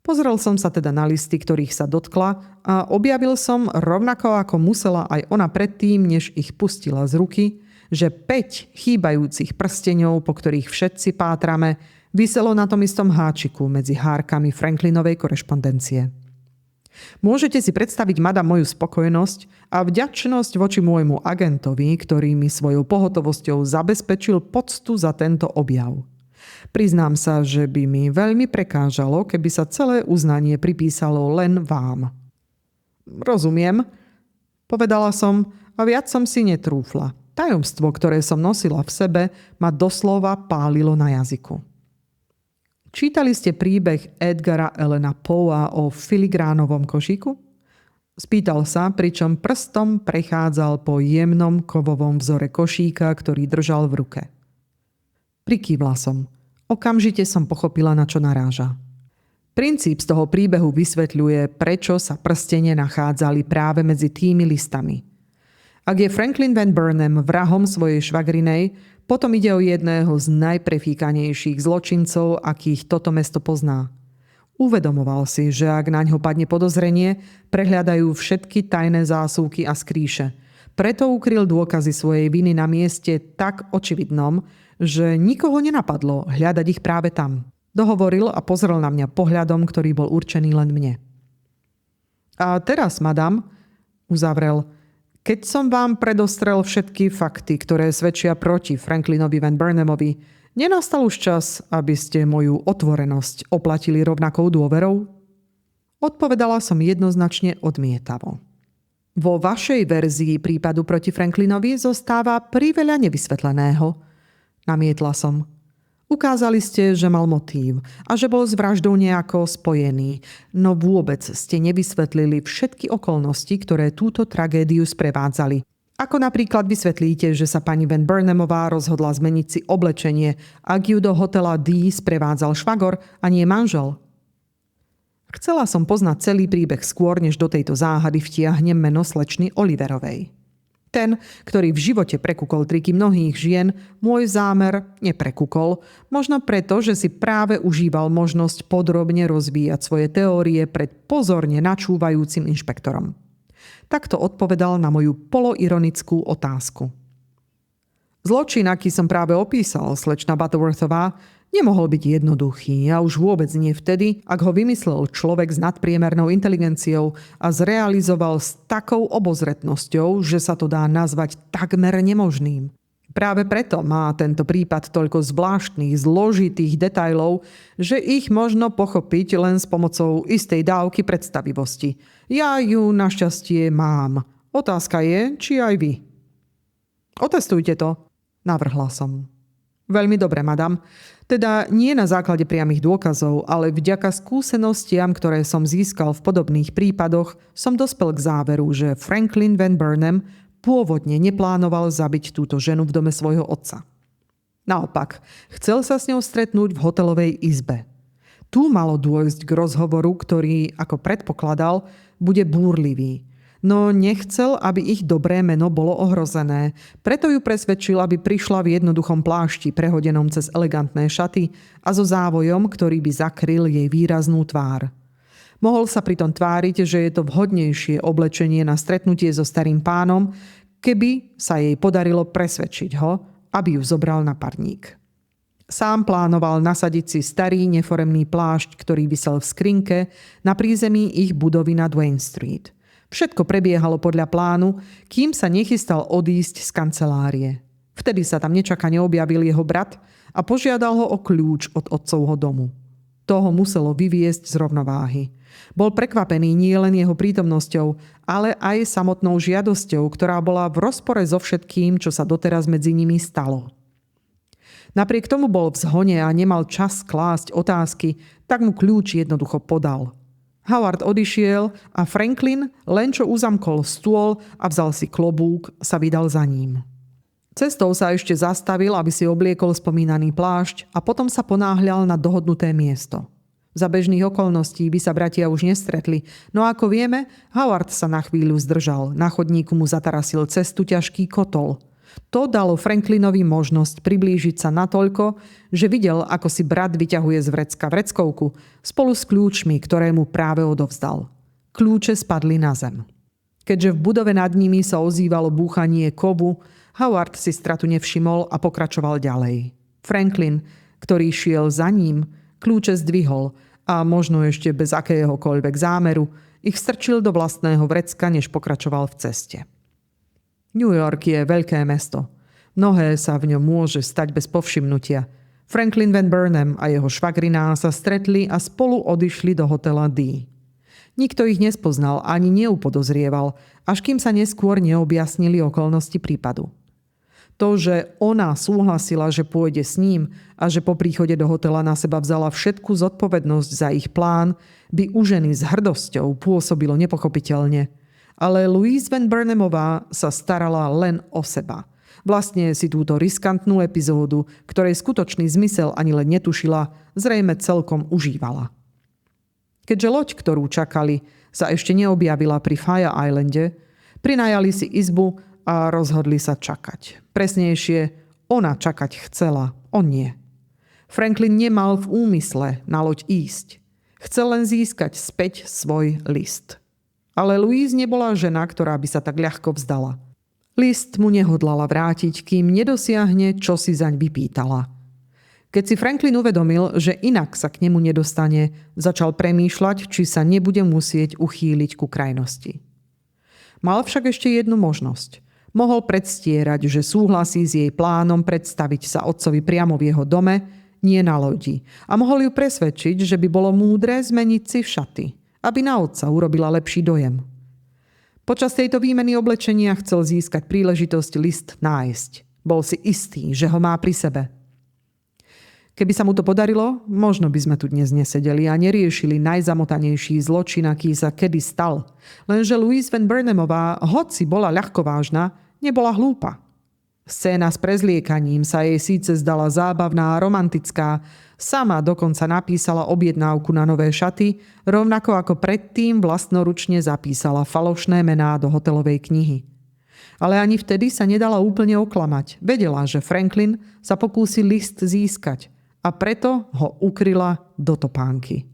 Pozrel som sa teda na listy, ktorých sa dotkla a objavil som, rovnako ako musela aj ona predtým, než ich pustila z ruky, že 5 chýbajúcich prsteňov, po ktorých všetci pátrame, viselo na tom istom háčiku medzi hárkami Franklinovej korešpondencie. Môžete si predstaviť, madam, moju spokojnosť a vďačnosť voči môjmu agentovi, ktorý mi svojou pohotovosťou zabezpečil poctu za tento objav. Priznám sa, že by mi veľmi prekážalo, keby sa celé uznanie pripísalo len vám. Rozumiem, povedala som a viac som si netrúfla. Tajomstvo, ktoré som nosila v sebe, ma doslova pálilo na jazyku. Čítali ste príbeh Edgara Allana Poea o filigránovom košíku? Spýtal sa, pričom prstom prechádzal po jemnom kovovom vzore košíka, ktorý držal v ruke. Prikývla som. Okamžite som pochopila, na čo naráža. Princíp z toho príbehu vysvetľuje, prečo sa prstene nachádzali práve medzi tými listami. Ak je Franklin Van Burnham vrahom svojej švagrinej, potom ide o jedného z najprefíkanejších zločincov, akých toto mesto pozná. Uvedomoval si, že ak na ňo padne podozrenie, prehľadajú všetky tajné zásuvky a skrýše. Preto ukryl dôkazy svojej viny na mieste tak očividnom, že nikoho nenapadlo hľadať ich práve tam. Dohovoril a pozrel na mňa pohľadom, ktorý bol určený len mne. A teraz, madam, uzavrel, keď som vám predostrel všetky fakty, ktoré svedčia proti Franklinovi Van Burnhamovi, nenastal už čas, aby ste moju otvorenosť oplatili rovnakou dôverou? Odpovedala som jednoznačne odmietavo. Vo vašej verzii prípadu proti Franklinovi zostáva priveľa nevysvetleného, namietla som. Ukázali ste, že mal motív a že bol s vraždou nejako spojený, no vôbec ste nevysvetlili všetky okolnosti, ktoré túto tragédiu sprevádzali. Ako napríklad vysvetlíte, že sa pani Van Burnhamová rozhodla zmeniť si oblečenie, ak ju do hotela D sprevádzal švagor a nie manžel? Chcela som poznať celý príbeh skôr, než do tejto záhady vtiahnem meno slečny Oliverovej. Ten, ktorý v živote prekúkol triky mnohých žien, môj zámer neprekúkol, možno preto, že si práve užíval možnosť podrobne rozvíjať svoje teórie pred pozorne načúvajúcim inšpektorom. Takto odpovedal na moju poloironickú otázku. Zločin, aký som práve opísal, slečna Butterworthová, nemohol byť jednoduchý a už vôbec nie vtedy, ak ho vymyslel človek s nadpriemernou inteligenciou a zrealizoval s takou obozretnosťou, že sa to dá nazvať takmer nemožným. Práve preto má tento prípad toľko zvláštnych, zložitých detailov, že ich možno pochopiť len s pomocou istej dávky predstavivosti. Ja ju našťastie mám. Otázka je, či aj vy. Otestujte to, navrhla som. Veľmi dobre, madam. Teda nie na základe priamych dôkazov, ale vďaka skúsenostiam, ktoré som získal v podobných prípadoch, som dospel k záveru, že Franklin Van Burnham pôvodne neplánoval zabiť túto ženu v dome svojho otca. Naopak, chcel sa s ňou stretnúť v hotelovej izbe. Tu malo dôjsť k rozhovoru, ktorý, ako predpokladal, bude búrlivý. No nechcel, aby ich dobré meno bolo ohrozené. Preto ju presvedčil, aby prišla v jednoduchom plášti prehodenom cez elegantné šaty a so závojom, ktorý by zakryl jej výraznú tvár. Mohol sa pritom tváriť, že je to vhodnejšie oblečenie na stretnutie so starým pánom, keby sa jej podarilo presvedčiť ho, aby ju zobral na parník. Sám plánoval nasadiť si starý neforemný plášť, ktorý visel v skrinke na prízemí ich budovy na Duane Street. Všetko prebiehalo podľa plánu, kým sa nechystal odísť z kancelárie. Vtedy sa tam nečakane objavil jeho brat a požiadal ho o kľúč od otcovho domu. To ho muselo vyviesť z rovnováhy. Bol prekvapený nielen jeho prítomnosťou, ale aj samotnou žiadosťou, ktorá bola v rozpore so všetkým, čo sa doteraz medzi nimi stalo. Napriek tomu bol v zhone a nemal čas klásť otázky, tak mu kľúč jednoducho podal. Howard odišiel a Franklin, len čo uzamkol stôl a vzal si klobúk, sa vydal za ním. Cestou sa ešte zastavil, aby si obliekol spomínaný plášť a potom sa ponáhľal na dohodnuté miesto. Za bežných okolností by sa bratia už nestretli, no ako vieme, Howard sa na chvíľu zdržal. Na chodníku mu zatarasil cestu ťažký kotol. To dalo Franklinovi možnosť priblížiť sa natoľko, že videl, ako si brat vyťahuje z vrecka vreckovku spolu s kľúčmi, ktoré mu práve odovzdal. Kľúče spadli na zem. Keďže v budove nad nimi sa ozývalo búchanie kovu, Howard si stratu nevšimol a pokračoval ďalej. Franklin, ktorý šiel za ním, kľúče zdvihol a možno ešte bez akéhokoľvek zámeru ich strčil do vlastného vrecka, než pokračoval v ceste. New York je veľké mesto. Mnohé sa v ňom môže stať bez povšimnutia. Franklin Van Burnham a jeho švagriná sa stretli a spolu odišli do hotela D. Nikto ich nespoznal ani neupodozrieval, až kým sa neskôr neobjasnili okolnosti prípadu. To, že ona súhlasila, že pôjde s ním a že po príchode do hotela na seba vzala všetku zodpovednosť za ich plán, by u ženy s hrdosťou pôsobilo nepochopiteľne. Ale Louise Van Burnhamová sa starala len o seba. Vlastne si túto riskantnú epizódu, ktorej skutočný zmysel ani len netušila, zrejme celkom užívala. Keďže loď, ktorú čakali, sa ešte neobjavila pri Fire Islande, prinajali si izbu a rozhodli sa čakať. Presnejšie, ona čakať chcela, on nie. Franklin nemal v úmysle na loď ísť. Chcel len získať späť svoj list. Ale Louise nebola žena, ktorá by sa tak ľahko vzdala. List mu nehodlala vrátiť, kým nedosiahne, čo si zaň vypýtala. Keď si Franklin uvedomil, že inak sa k nemu nedostane, začal premýšľať, či sa nebude musieť uchýliť ku krajnosti. Mal však ešte jednu možnosť. Mohol predstierať, že súhlasí s jej plánom predstaviť sa otcovi priamo v jeho dome, nie na lodi. A mohol ju presvedčiť, že by bolo múdre zmeniť si šaty, aby na otca urobila lepší dojem. Počas tejto výmeny oblečenia chcel získať príležitosť list nájsť. Bol si istý, že ho má pri sebe. Keby sa mu to podarilo, možno by sme tu dnes nesedeli a neriešili najzamotanejší zločin, aký sa kedy stal. Lenže Louise Van Burnhamová, hoci bola ľahkovážna, nebola hlúpa. Scéna s prezliekaním sa jej síce zdala zábavná a romantická, sama dokonca napísala objednávku na nové šaty, rovnako ako predtým vlastnoručne zapísala falošné mená do hotelovej knihy. Ale ani vtedy sa nedala úplne oklamať. Vedela, že Franklin sa pokúsi list získať a preto ho ukryla do topánky.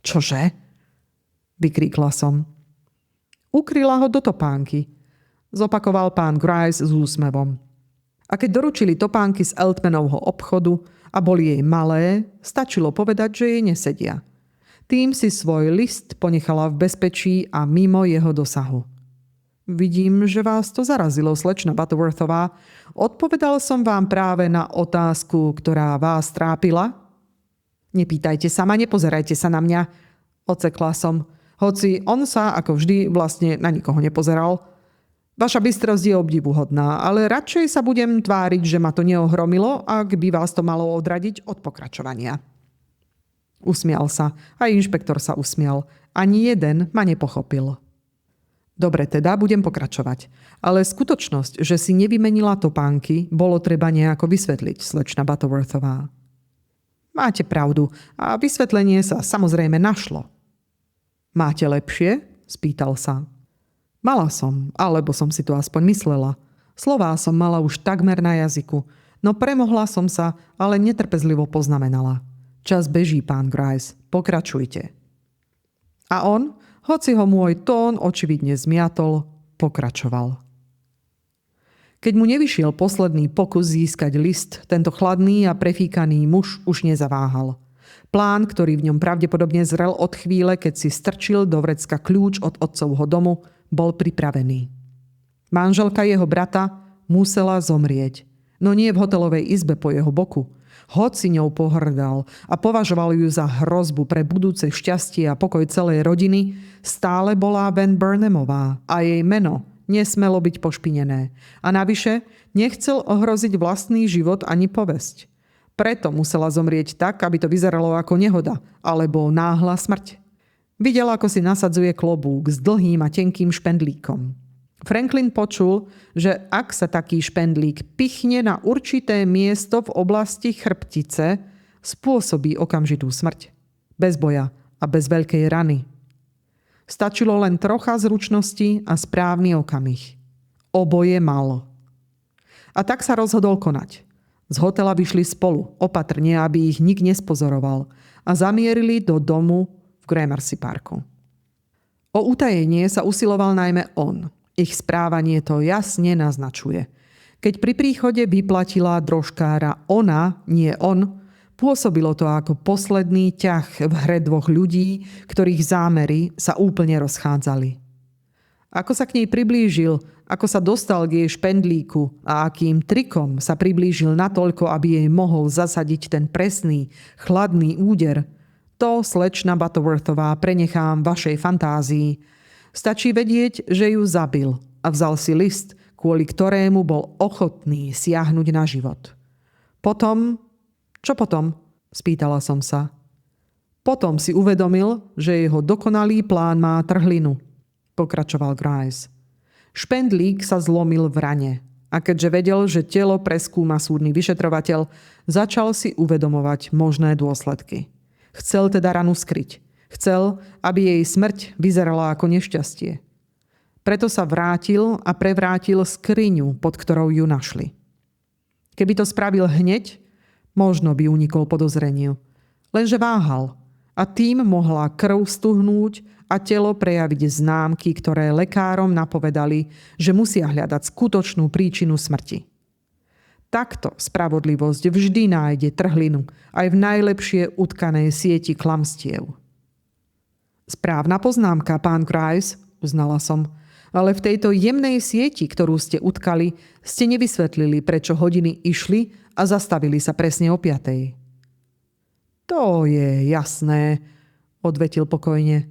Čože? Vykríkla som. Ukryla ho do topánky, zopakoval pán Grice s úsmevom. A keď doručili topánky z Eltmanovho obchodu a boli jej malé, stačilo povedať, že jej nesedia. Tým si svoj list ponechala v bezpečí a mimo jeho dosahu. Vidím, že vás to zarazilo, slečna Butterworthová. Odpovedal som vám práve na otázku, ktorá vás trápila? Nepýtajte sa ma, nepozerajte sa na mňa, odsekla som, hoci on sa, ako vždy, vlastne na nikoho nepozeral. Vaša bystrosť je obdivuhodná, ale radšej sa budem tváriť, že ma to neohromilo, ak by vás to malo odradiť od pokračovania. Usmial sa, aj inšpektor sa usmial. Ani jeden ma nepochopil. Dobre, teda budem pokračovať. Ale skutočnosť, že si nevymenila topánky, bolo treba nejako vysvetliť, slečna Butterworthová. Máte pravdu a vysvetlenie sa samozrejme našlo. Máte lepšie? Spýtal sa. Mala som, alebo som si to aspoň myslela. Slová som mala už takmer na jazyku, no premohla som sa, ale netrpezlivo poznamenala. Čas beží, pán Grice, pokračujte. A on, hoci ho môj tón očividne zmiatol, pokračoval. Keď mu nevyšiel posledný pokus získať list, tento chladný a prefíkaný muž už nezaváhal. Plán, ktorý v ňom pravdepodobne zrel od chvíle, keď si strčil do vrecka kľúč od otcovho domu, bol pripravený. Manželka jeho brata musela zomrieť, no nie v hotelovej izbe po jeho boku. Hoci ňou pohrdal a považoval ju za hrozbu pre budúce šťastie a pokoj celej rodiny, stále bola Van Burnhamová a jej meno nesmelo byť pošpinené. A navyše nechcel ohroziť vlastný život ani povesť. Preto musela zomrieť tak, aby to vyzeralo ako nehoda alebo náhla smrť. Videl, ako si nasadzuje klobúk s dlhým a tenkým špendlíkom. Franklin počul, že ak sa taký špendlík pichne na určité miesto v oblasti chrbtice, spôsobí okamžitú smrť. Bez boja a bez veľkej rany. Stačilo len trocha zručnosti a správny okamih. Oboje mal. A tak sa rozhodol konať. Z hotela vyšli spolu, opatrne, aby ich nik nespozoroval, a zamierili do domu v Gramercy Parku. O utajenie sa usiloval najmä on. Ich správanie to jasne naznačuje. Keď pri príchode vyplatila drožkára ona, nie on, pôsobilo to ako posledný ťah v hre dvoch ľudí, ktorých zámery sa úplne rozchádzali. Ako sa k nej priblížil, ako sa dostal k jej špendlíku a akým trikom sa priblížil natoľko, aby jej mohol zasadiť ten presný, chladný úder, to, slečna Butterworthová, prenechám vašej fantázii. Stačí vedieť, že ju zabil a vzal si list, kvôli ktorému bol ochotný siahnuť na život. Potom... Čo potom? Spýtala som sa. Potom si uvedomil, že jeho dokonalý plán má trhlinu, pokračoval Grice. Špendlík sa zlomil v rane a keďže vedel, že telo preskúma súdny vyšetrovateľ, začal si uvedomovať možné dôsledky. Chcel teda ranu skryť. Chcel, aby jej smrť vyzerala ako nešťastie. Preto sa vrátil a prevrátil skriňu, pod ktorou ju našli. Keby to spravil hneď, možno by unikol podozreniu. Lenže váhal a tým mohla krv stuhnúť a telo prejaviť známky, ktoré lekárom napovedali, že musia hľadať skutočnú príčinu smrti. Takto spravodlivosť vždy nájde trhlinu aj v najlepšie utkanej sieti klamstiev. Správna poznámka, pán Grice, uznala som, ale v tejto jemnej sieti, ktorú ste utkali, ste nevysvetlili, prečo hodiny išli a zastavili sa presne o 5:00. To je jasné, odvetil pokojne.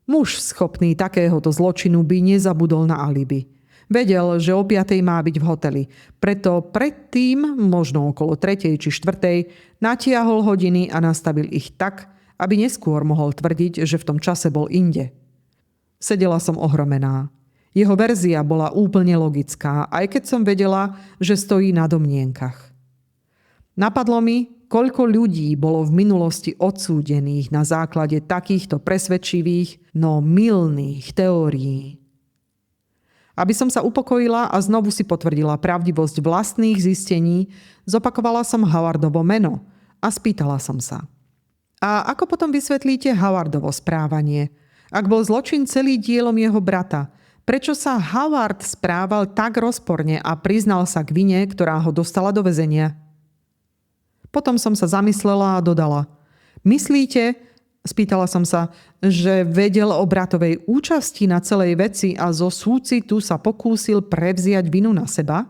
Muž schopný takéhoto zločinu by nezabudol na alibi. Vedel, že o 5:00 má byť v hoteli, preto predtým, možno okolo 3. či 4. natiahol hodiny a nastavil ich tak, aby neskôr mohol tvrdiť, že v tom čase bol inde. Sedela som ohromená. Jeho verzia bola úplne logická, aj keď som vedela, že stojí na domnienkach. Napadlo mi, koľko ľudí bolo v minulosti odsúdených na základe takýchto presvedčivých, no mylných teórií. Aby som sa upokojila a znovu si potvrdila pravdivosť vlastných zistení, zopakovala som Howardovo meno a spýtala som sa. A ako potom vysvetlíte Howardovo správanie? Ak bol zločin celý dielom jeho brata, prečo sa Howard správal tak rozporne a priznal sa k vine, ktorá ho dostala do väzenia? Potom som sa zamyslela a dodala. Myslíte, spýtala som sa, že vedel o bratovej účasti na celej veci a zo súcitu sa pokúsil prevziať vinu na seba?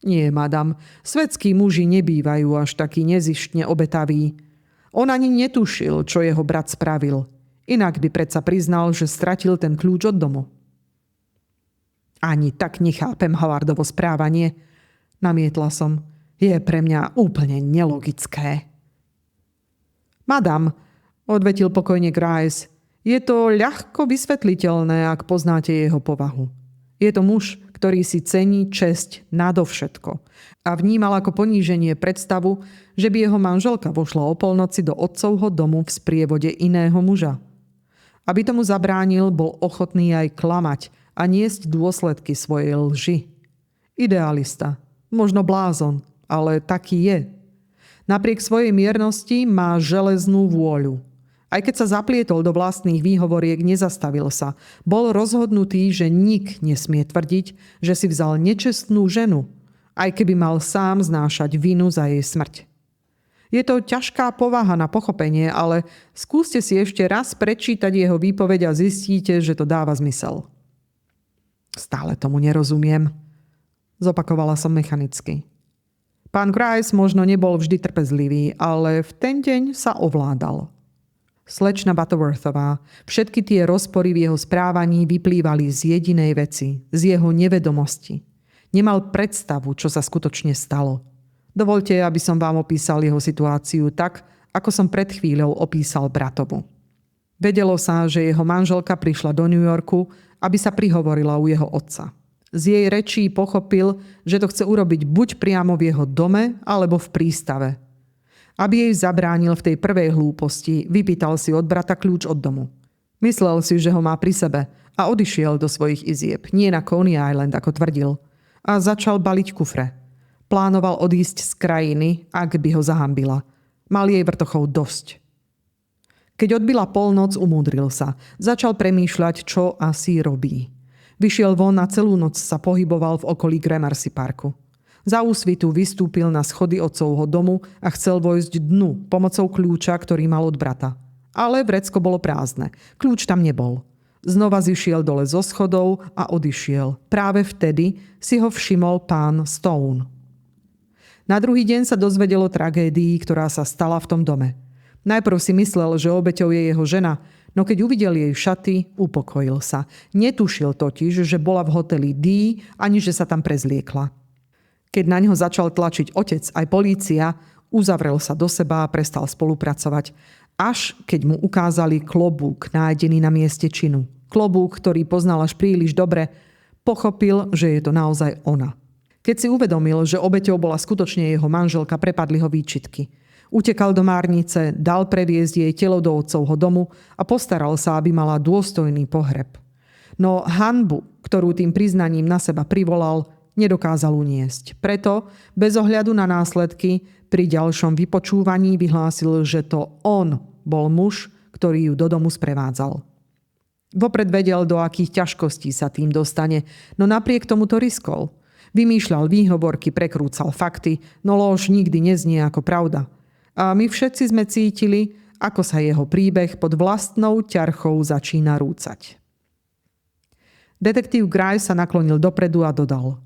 Nie, madam, svetskí muži nebývajú až takí nezištne obetaví. On ani netušil, čo jeho brat spravil. Inak by predsa priznal, že stratil ten kľúč od domu. Ani tak nechápem Howardovo správanie, namietla som. Je pre mňa úplne nelogické. Madam, odvetil pokojne Grice, je to ľahko vysvetliteľné, ak poznáte jeho povahu. Je to muž, ktorý si cení česť nadovšetko a vnímal ako poníženie predstavu, že by jeho manželka vošla o polnoci do otcovho domu v sprievode iného muža. Aby tomu zabránil, bol ochotný aj klamať a niesť dôsledky svojej lži. Idealista, možno blázon, ale taký je. Napriek svojej miernosti má železnú vôľu. Aj keď sa zaplietol do vlastných výhovoriek, nezastavil sa. Bol rozhodnutý, že nik nesmie tvrdiť, že si vzal nečestnú ženu, aj keby mal sám znášať vinu za jej smrť. Je to ťažká povaha na pochopenie, ale skúste si ešte raz prečítať jeho výpoveď a zistíte, že to dáva zmysel. Stále tomu nerozumiem, zopakovala som mechanicky. Pán Grice možno nebol vždy trpezlivý, ale v ten deň sa ovládal. Slečna Butterworthová, všetky tie rozpory v jeho správaní vyplývali z jedinej veci, z jeho nevedomosti. Nemal predstavu, čo sa skutočne stalo. Dovoľte, aby som vám opísal jeho situáciu tak, ako som pred chvíľou opísal bratovu. Vedelo sa, že jeho manželka prišla do New Yorku, aby sa prihovorila u jeho otca. Z jej rečí pochopil, že to chce urobiť buď priamo v jeho dome, alebo v prístave. Aby jej zabránil v tej prvej hlúposti, vypýtal si od brata kľúč od domu. Myslel si, že ho má pri sebe a odišiel do svojich izieb, nie na Coney Island, ako tvrdil. A začal baliť kufre. Plánoval odísť z krajiny, ak by ho zahambila. Mal jej vrtochov dosť. Keď odbila polnoc, umúdril sa. Začal premýšľať, čo asi robí. Vyšiel von a celú noc sa pohyboval v okolí Gramercy Parku. Za úsvitu vystúpil na schody otcovho domu a chcel vojsť dnu pomocou kľúča, ktorý mal od brata. Ale vrecko bolo prázdne. Kľúč tam nebol. Znova zišiel dole zo schodov a odišiel. Práve vtedy si ho všimol pán Stone. Na druhý deň sa dozvedel o tragédii, ktorá sa stala v tom dome. Najprv si myslel, že obeťou je jeho žena, no keď uvidel jej šaty, upokojil sa. Netušil totiž, že bola v hoteli D, ani že sa tam prezliekla. Keď na ňo začal tlačiť otec aj polícia, uzavrel sa do seba a prestal spolupracovať. Až keď mu ukázali klobúk nájdený na mieste činu. Klobúk, ktorý poznal až príliš dobre, pochopil, že je to naozaj ona. Keď si uvedomil, že obeťou bola skutočne jeho manželka, prepadli ho výčitky. Utekal do márnice, dal previesť jej telo do otcovho domu a postaral sa, aby mala dôstojný pohreb. No hanbu, ktorú tým priznaním na seba privolal, nedokázal uniesť. Preto, bez ohľadu na následky, pri ďalšom vypočúvaní vyhlásil, že to on bol muž, ktorý ju do domu sprevádzal. Vopred vedel, do akých ťažkostí sa tým dostane, no napriek tomu to riskol. Vymýšľal výhovorky, prekrúcal fakty, no lož nikdy neznie ako pravda. A my všetci sme cítili, ako sa jeho príbeh pod vlastnou ťarchou začína rúcať. Detektív Grice sa naklonil dopredu a dodal: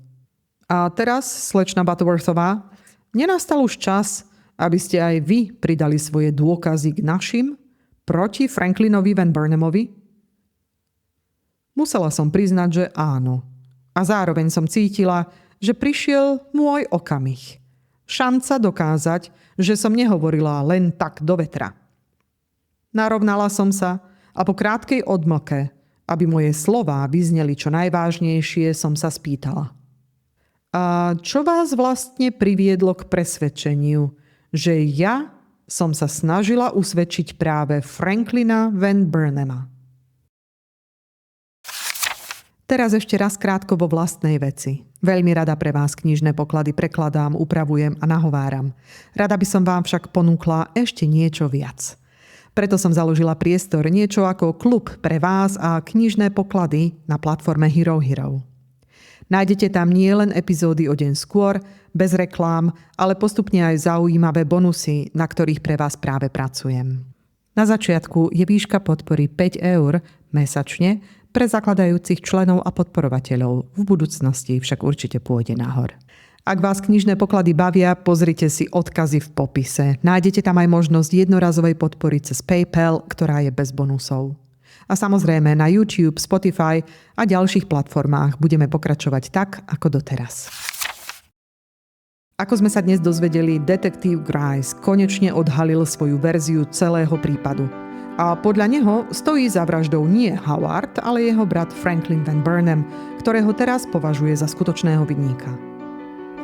A teraz, slečna Butterworthová, nenastal už čas, aby ste aj vy pridali svoje dôkazy k našim proti Franklinovi Van Burnamovi? Musela som priznať, že áno. A zároveň som cítila, že prišiel môj okamih. Šanca dokázať, že som nehovorila len tak do vetra. Narovnala som sa a po krátkej odmlke, aby moje slová vyzneli čo najvážnejšie, som sa spýtala: A čo vás vlastne priviedlo k presvedčeniu, že ja som sa snažila usvedčiť práve Franklina Van Burnama? Teraz ešte raz krátko vo vlastnej veci. Veľmi rada pre vás knižné poklady prekladám, upravujem a nahováram. Rada by som vám však ponúkla ešte niečo viac. Preto som založila priestor, niečo ako klub pre vás a knižné poklady na platforme Hero Hero. Nájdete tam nielen epizódy o deň skôr, bez reklám, ale postupne aj zaujímavé bonusy, na ktorých pre vás práve pracujem. Na začiatku je výška podpory 5 € mesačne pre zakladajúcich členov a podporovateľov. V budúcnosti však určite pôjde nahor. Ak vás knižné poklady bavia, pozrite si odkazy v popise. Nájdete tam aj možnosť jednorazovej podpory cez PayPal, ktorá je bez bonusov. A samozrejme na YouTube, Spotify a ďalších platformách budeme pokračovať tak, ako doteraz. Ako sme sa dnes dozvedeli, detektív Grice konečne odhalil svoju verziu celého prípadu. A podľa neho stojí za vraždou nie Howard, ale jeho brat Franklin Van Burnham, ktorého teraz považuje za skutočného vinníka.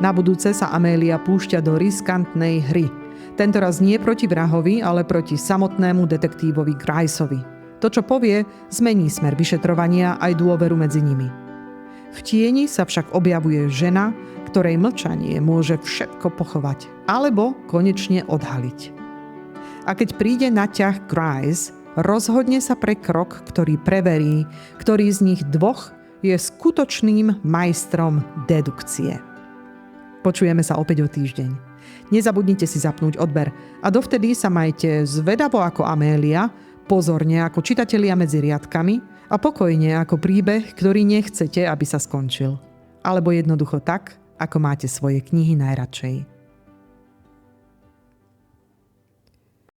Na budúce sa Amélia púšťa do riskantnej hry. Tentoraz nie proti vrahovi, ale proti samotnému detektívovi Griceovi. To, čo povie, zmení smer vyšetrovania aj dôveru medzi nimi. V tieni sa však objavuje žena, ktorej mlčanie môže všetko pochovať, alebo konečne odhaliť. A keď príde na ťah Grice, rozhodne sa pre krok, ktorý preverí, ktorý z nich dvoch je skutočným majstrom dedukcie. Počujeme sa opäť o týždeň. Nezabudnite si zapnúť odber a dovtedy sa majte zvedavo ako Amélia, pozorne ako čitatelia medzi riadkami a pokojne ako príbeh, ktorý nechcete, aby sa skončil. Alebo jednoducho tak, ako máte svoje knihy najradšej.